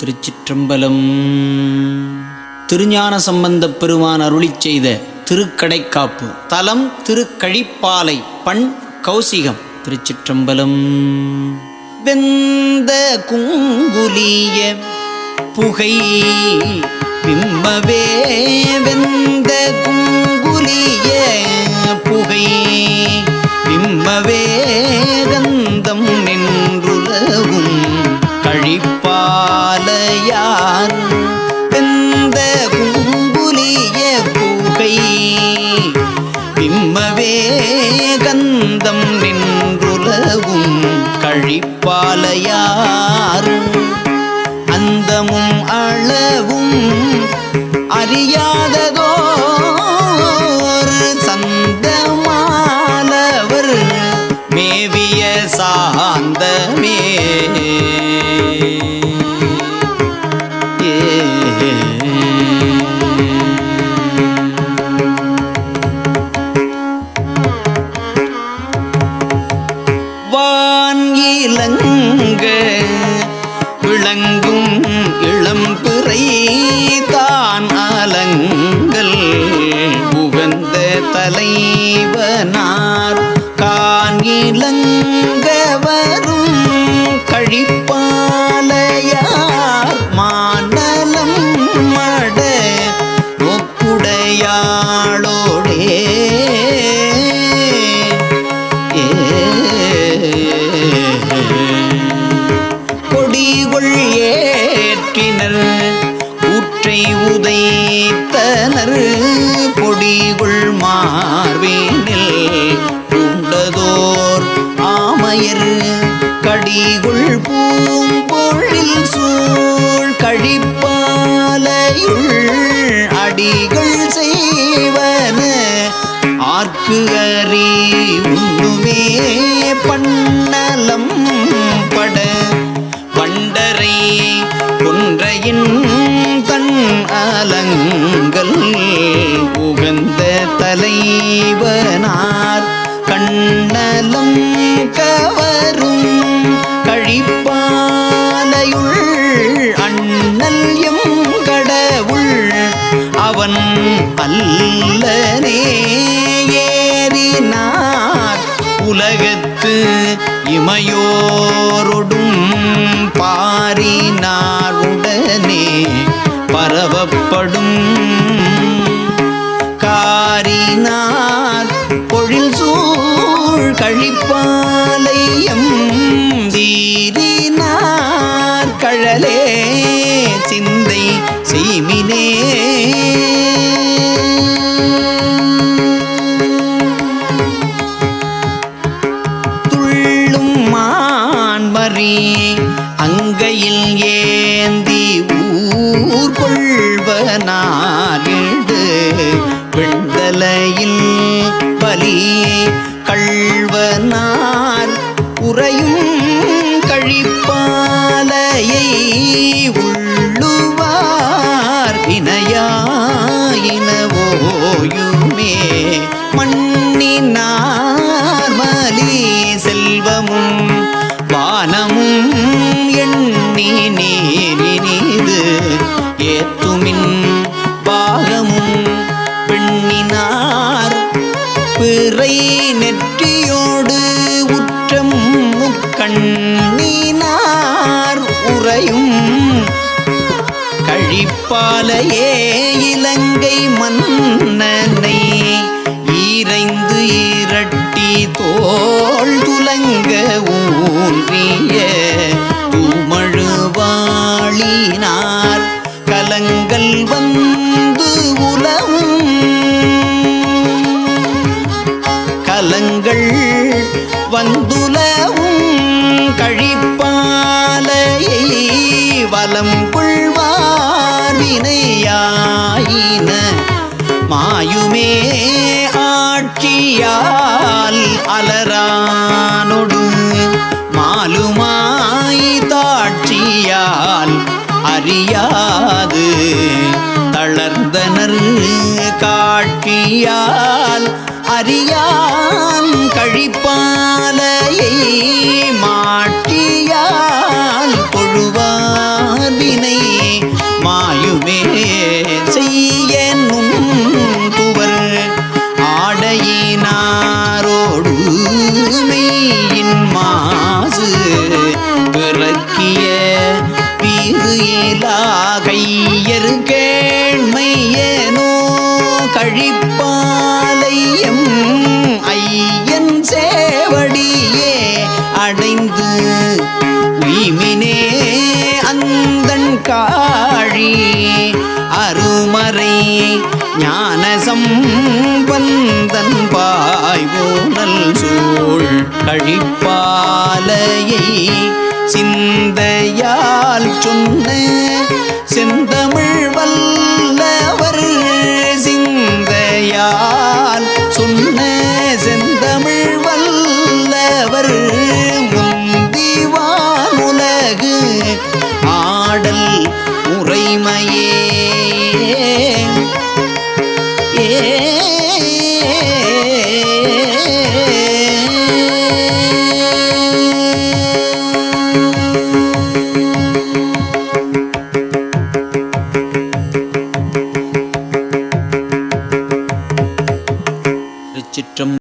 திருச்சிற்றம்பலம். திருஞான சம்பந்தப் பெருமான் அருளிச் செய்த திருக்கடைக்காப்பு. தலம் திருக்கழிப்பாலை. பண் கௌசிகம். திருச்சிற்றம்பலம். வெந்த குங்குலிய புகை விம்மவே, வெந்த குங்குலிய புகை விம்மவே, கந்தம் நின்றுலவும் கழிப்பாலையார். வெந்த குங்குலிய புகை விம்மவே, கந்தம் நின்றுலவும் கழிப்பாலையார். அந்தமும் அளவும் அறியாததோர் சந்தமாலவர் மேவிய சாந்தமே. வான் இலங்க விளங்கும் இளம்பிறை தான் அலங்கல் உகந்த தலைவனார் கான் இலங்க வரும் கழிப்பாலையார். மானலம் மட ஒப்புடையாளோடே கொடிகொள் ஏற்றினர் ஊற்றை உதைத்தனர். பொடிகொள் மார்பினில் பூண்டதோர் ஆமையர் கடிகொள் பூம்பொழில் சூழ் கழிப்பாலையுள் அடிகள் செய்வன ஆர்க்கு அறி உண்ணுமே. பண்ணலம் பட பண்டரை கொன்றையின் தன் அலங்கல் உகந்த தலைவனார் கண்ணலம் கவரும் கழிப்பாலையுள் அண்ணல் எம் கடவுள் அவன் அல்லனே. ஏறினார் உலகத்து இமையோரொடும் பாரினார் உடனே பரவப்படும் காரினார் பொழில் சூழ் கழிப்பாலையம் வீரினார் கழலே சிந்தை செய்மினே. துள்ளும் மான்மரி அங்கையில் ஏந்தி ஊர் கொள்வனார் இடு விண்தலையில் பலி கள்வனார் உறையும் கழிப்பாலையை உள்ளுவார் வினையாயினவோயுமே. மண்ணினார் மலி செல்வமும் வானமும் எண்ணி நீரினிது ஏத்துமின் பாகமும் பெண்ணினார் பிறை நெற்றியோடு உற்றம் முக்கண்ணினார் உறையும் கழிப்பாலையே. இலங்கை மன்னனை ஈரைந்து இரட்டி தோள் துலங்க ஊன்றிய தூமழுவாளினார் கலங்கல் வந்து உலவும் கலங்கள் வந்துலவும் கழிப்பாலையை வலம் கொள்வார் வினையாயின மாயுமே. ஆட்சியால் அலரானொடு மாலுமாய் தாட்சியால் அறியாது தளர்ந்தனர் காட்சியால் அறியான் கழிப்பாலையை மாட்டியால் கொழுவார் வினை பிறக்கிய வீறு ஏலா கையறு கேண்மையேனோ கழிப்பாலையம் ஐயன் சேவடியே அடைந்து உய்மினே அந்தன் காழி அருமறை ஞான சம்பந்தன் பாய்வோனல் சூழ் கழிப்பாலையை சிந்தையால் சொன்ன செந்தமிழ் வல்லவர் சிந்தையால் சொன்ன செந்தமிழ் வல்லவர் முந்திவான் உலகு ஆடல் முறைமையே